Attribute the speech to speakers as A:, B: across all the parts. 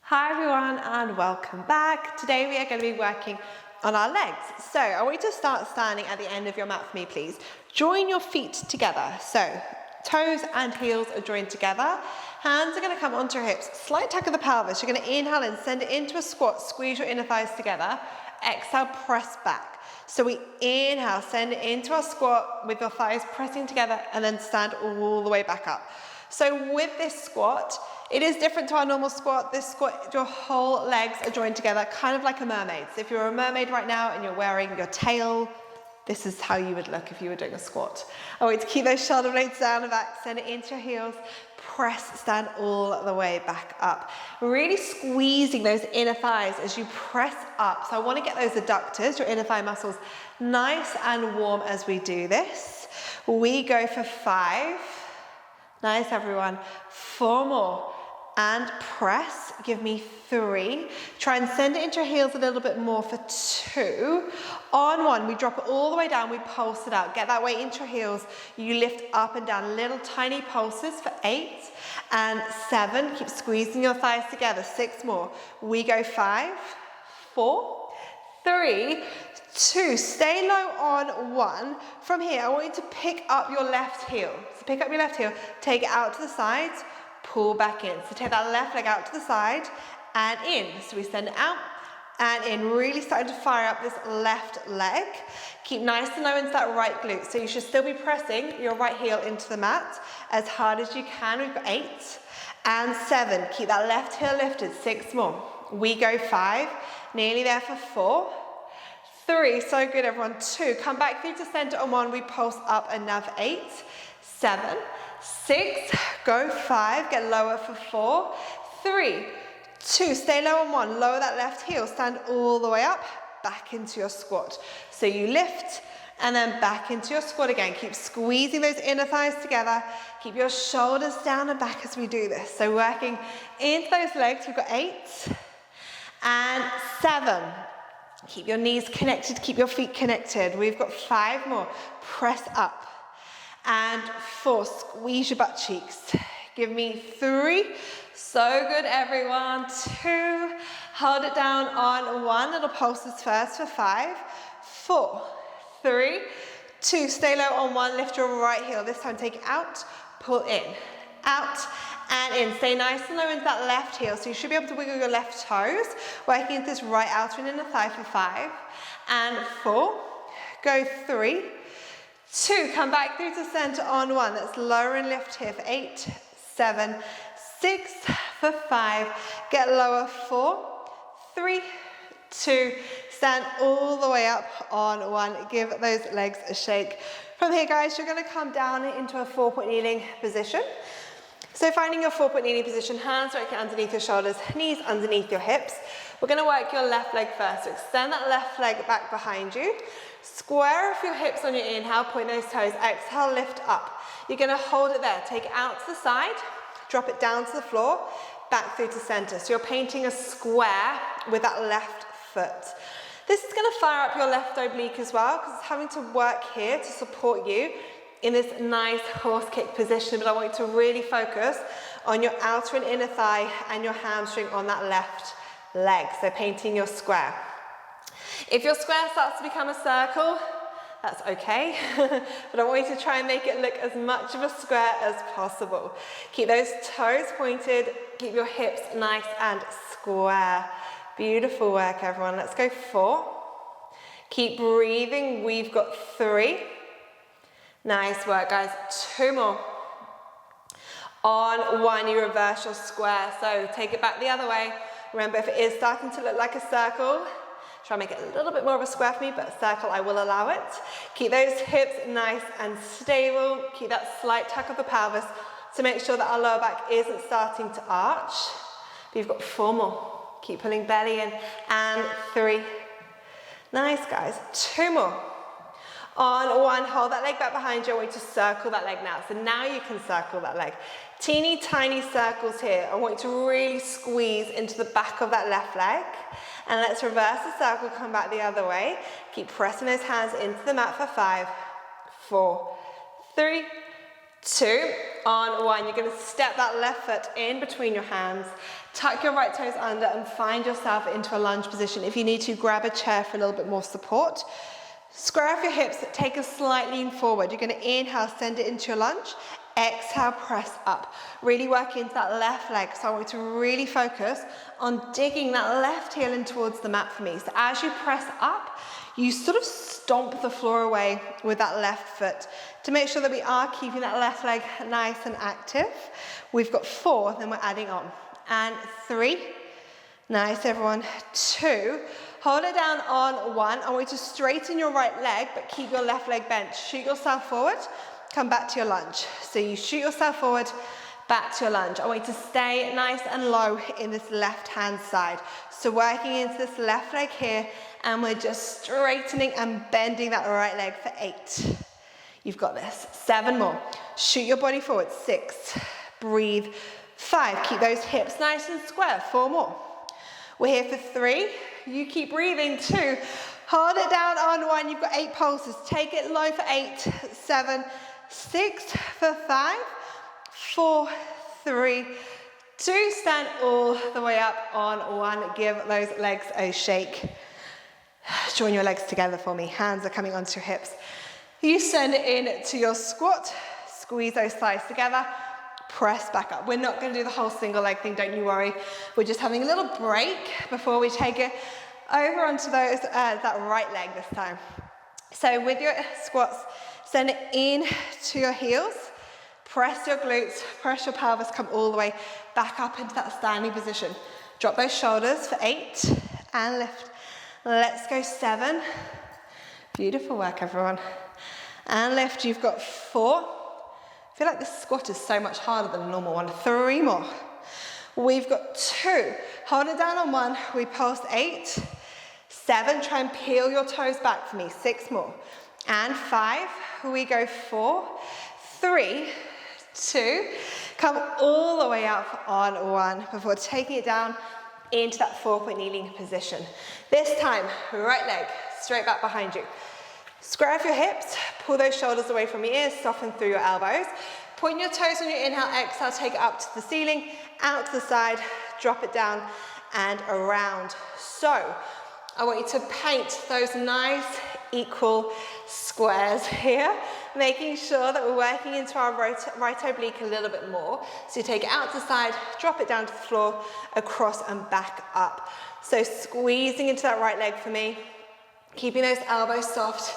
A: Hi everyone and welcome back. Today we are going to be working on our legs. So I want you to start standing at the end of your mat for me, please. Join your feet together. So toes and heels are joined together. Hands are going to come onto your hips. Slight tuck of the pelvis. You're going to inhale and send it into a squat. Squeeze your inner thighs together. Exhale, press back. So we inhale, send it into our squat with your thighs pressing together and then stand all the way back up. So with this squat, it is different to our normal squat. This squat, your whole legs are joined together, kind of like a mermaid. So if you're a mermaid right now and you're wearing your tail, this is how you would look if you were doing a squat. I want you to keep those shoulder blades down and back, send it into your heels, press, stand all the way back up. Really squeezing those inner thighs as you press up. So I want to get those adductors, your inner thigh muscles, nice and warm as we do this. We go for 5. Nice, everyone. 4 more. And press. Give me 3. Try and send it into your heels a little bit more for 2. On 1, we drop it all the way down. We pulse it out. Get that weight into your heels. You lift up and down. Little tiny pulses for 8 and 7. Keep squeezing your thighs together. 6 more. We go 5, 4, 3, 2. Stay low on 1. From here, I want you to pick up your left heel. So pick up your left heel, take it out to the sides, pull back in. So take that left leg out to the side and in. So we send it out and in. Really starting to fire up this left leg. Keep nice and low into that right glute. So you should still be pressing your right heel into the mat as hard as you can. We've got 8 and 7. Keep that left heel lifted. 6 more. We go 5. Nearly there for 4. 3, so good everyone. 2, come back through to center on 1, we pulse up another 8, 7, 6, go 5, get lower for 4, 3, 2, stay low on 1, lower that left heel, stand all the way up, back into your squat. So you lift and then back into your squat again. Keep squeezing those inner thighs together, keep your shoulders down and back as we do this. So working into those legs, we've got 8 and 7. Keep your knees connected, keep your feet connected. We've got 5 more. Press up. And 4, squeeze your butt cheeks. Give me 3. So good, everyone. 2, hold it down on 1. Little pulses first for 5, 4, 3, 2. Stay low on 1. Lift your right heel. This time take it out, pull in, out, and in. Stay nice and low into that left heel. So you should be able to wiggle your left toes, working into this right outer and inner thigh for 5 and 4. Go 3, 2. Come back through to center on 1. Let's lower and lift here for 8, 7, 6, for 5. Get lower, 4, 3, 2. Stand all the way up on 1. Give those legs a shake. From here, guys, you're going to come down into a 4-point kneeling position. So finding your 4-point kneeling position, hands directly underneath your shoulders, knees underneath your hips. We're going to work your left leg first. So extend that left leg back behind you. Square off your hips on your inhale, point those toes. Exhale, lift up. You're going to hold it there. Take it out to the side, drop it down to the floor, back through to center. So you're painting a square with that left foot. This is going to fire up your left oblique as well, because it's having to work here to support you in this nice horse kick position, but I want you to really focus on your outer and inner thigh and your hamstring on that left leg, so painting your square. If your square starts to become a circle, that's okay, but I want you to try and make it look as much of a square as possible. Keep those toes pointed, keep your hips nice and square. Beautiful work, everyone. Let's go 4. Keep breathing. We've got 3. Nice work, guys. 2 more. On 1, you reverse your square. So take it back the other way. Remember, if it is starting to look like a circle, try and make it a little bit more of a square for me, but a circle, I will allow it. Keep those hips nice and stable. Keep that slight tuck of the pelvis to make sure that our lower back isn't starting to arch. But you've got 4 more. Keep pulling belly in. And 3. Nice, guys. 2 more. On 1, hold that leg back behind you. I want you to circle that leg now. So now you can circle that leg. Teeny tiny circles here. I want you to really squeeze into the back of that left leg. And let's reverse the circle, come back the other way. Keep pressing those hands into the mat for 5, 4, 3, 2. On 1, you're going to step that left foot in between your hands, tuck your right toes under and find yourself into a lunge position. If you need to, grab a chair for a little bit more support. Square off your hips, take a slight lean forward. You're going to inhale, send it into your lunge. Exhale, press up. Really work into that left leg. So I want you to really focus on digging that left heel in towards the mat for me. So as you press up, you sort of stomp the floor away with that left foot to make sure that we are keeping that left leg nice and active. We've got 4, then we're adding on. And 3. Nice, everyone. 2. Hold it down on 1. I want you to straighten your right leg, but keep your left leg bent. Shoot yourself forward, come back to your lunge. So you shoot yourself forward, back to your lunge. I want you to stay nice and low in this left hand side. So working into this left leg here, and we're just straightening and bending that right leg for 8. You've got this. 7 more. Shoot your body forward. 6. Breathe. 5. Keep those hips nice and square. 4 more. We're here for 3. You keep breathing. 2. Hold it down on 1. You've got 8 pulses. Take it low for 8. 7. 6 for 5. 4. 3. 2. Stand all the way up on 1. Give those legs a shake. Join your legs together for me. Hands are coming onto your hips. You send it in to your squat. Squeeze those thighs together. Press back up. We're not going to do the whole single leg thing, don't you worry. We're just having a little break before we take it over onto those that right leg this time. So with your squats, send it in to your heels. Press your glutes, press your pelvis, come all the way back up into that standing position. Drop those shoulders for 8 and lift. Let's go 7. Beautiful work, everyone. And lift. You've got 4. I feel like this squat is so much harder than a normal one. 3 more. We've got 2. Hold it down on 1. We pulse 8. 7. Try and peel your toes back for me. 6 more. And 5. We go 4. 3. 2. Come all the way up on 1 before taking it down into that 4-point kneeling position. This time, right leg straight back behind you. Square off your hips, pull those shoulders away from your ears, soften through your elbows. Point your toes on your inhale, exhale, take it up to the ceiling, out to the side, drop it down and around. So, I want you to paint those nice equal squares here, making sure that we're working into our right oblique a little bit more. So you take it out to the side, drop it down to the floor, across and back up. So squeezing into that right leg for me, keeping those elbows soft,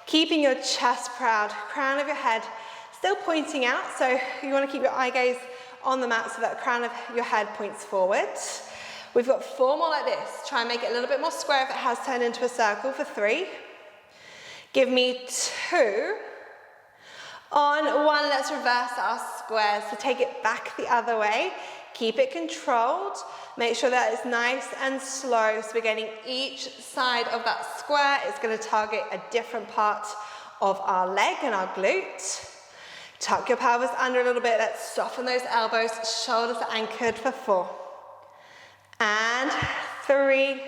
A: keeping your chest proud, crown of your head still pointing out. So you want to keep your eye gaze on the mat so that the crown of your head points forward. We've got 4 more like this. Try and make it a little bit more square if it has turned into a circle for 3. Give me 2. On 1, let's reverse our squares. So take it back the other way. Keep it controlled. Make sure that it's nice and slow. So we're getting each side of that square. It's going to target a different part of our leg and our glute. Tuck your pelvis under a little bit. Let's soften those elbows. Shoulders are anchored for 4. And 3.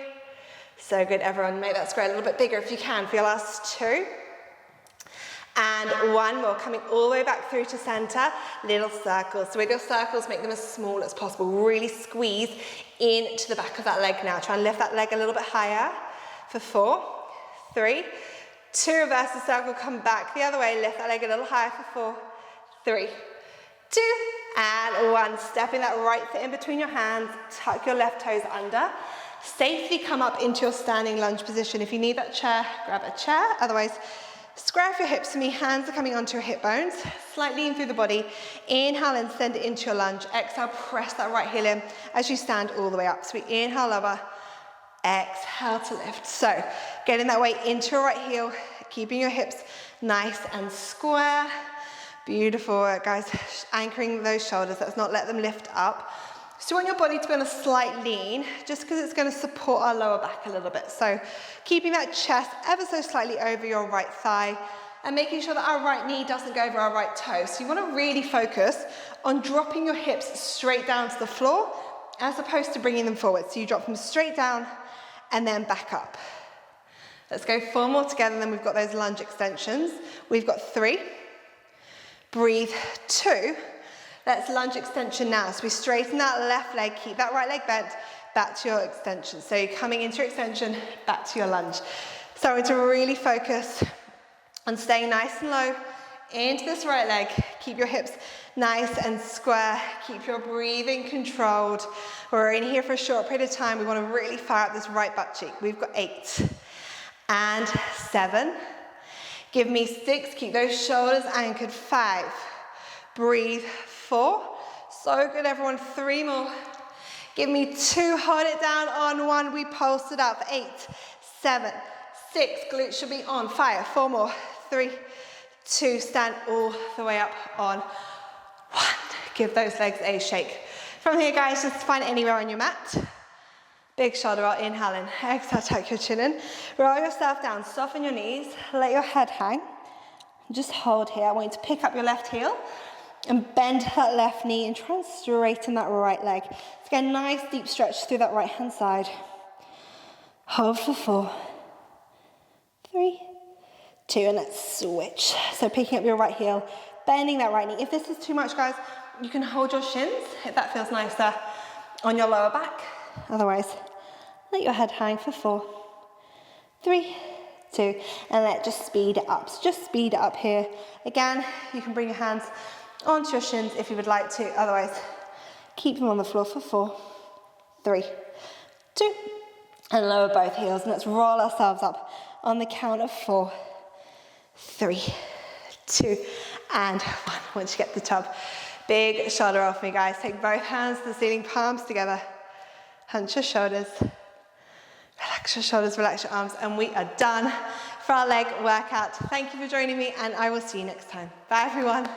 A: So good, everyone. Make that square a little bit bigger if you can for your last 2. And 1 more, coming all the way back through to center, little circles. So with your circles, make them as small as possible. Really squeeze into the back of that leg now. Try and lift that leg a little bit higher for 4, 3, 2, reverse the circle, come back the other way, lift that leg a little higher for 4, 3, 2, and 1. Stepping that right foot in between your hands, tuck your left toes under. Safely come up into your standing lunge position. If you need that chair, grab a chair. Otherwise, square off your hips for me. Hands are coming onto your hip bones. Slightly in through the body. Inhale and send it into your lunge. Exhale, press that right heel in as you stand all the way up. So we inhale, lower. Exhale to lift. So getting that weight into your right heel, keeping your hips nice and square. Beautiful work, guys. Anchoring those shoulders. Let's not let them lift up. So you want your body to be on a slight lean, just because it's going to support our lower back a little bit. So keeping that chest ever so slightly over your right thigh and making sure that our right knee doesn't go over our right toe. So you want to really focus on dropping your hips straight down to the floor as opposed to bringing them forward. So you drop them straight down and then back up. Let's go 4 more together, and then we've got those lunge extensions. We've got 3, breathe, 2. Let's lunge extension now. So we straighten that left leg, keep that right leg bent, back to your extension. So you're coming into your extension, back to your lunge. So I want to really focus on staying nice and low into this right leg. Keep your hips nice and square. Keep your breathing controlled. We're in here for a short period of time. We want to really fire up this right butt cheek. We've got 8 and 7. Give me 6. Keep those shoulders anchored. 5. Breathe. 4. So good, everyone. 3 more. Give me 2. Hold it down on 1. We pulse it up. 8, 7, 6. Glutes should be on fire. 4 more. 3, 2. Stand all the way up on 1. Give those legs a shake. From here, guys, just find anywhere on your mat. Big shoulder roll. Inhale in. Exhale, tuck your chin in. Roll yourself down. Soften your knees. Let your head hang. Just hold here. I want you to pick up your left heel and bend that left knee and try and straighten that right leg. So get a nice deep stretch through that right hand side. Hold for 4, 3, 2, and let's switch. So picking up your right heel, bending that right knee. If this is too much, guys, you can hold your shins if that feels nicer on your lower back. Otherwise, let your head hang for 4, 3, 2, and let just speed it up. So just speed it up here. Again, you can bring your hands onto your shins if you would like to. Otherwise, keep them on the floor for 4, 3, 2, and lower both heels. And let's roll ourselves up on the count of 4, 3, 2, and 1. Once you get to the top, big shoulder roll for me, guys. Take both hands to the ceiling, palms together. Hunch your shoulders. Relax your shoulders, relax your arms, and we are done for our leg workout. Thank you for joining me, and I will see you next time. Bye, everyone.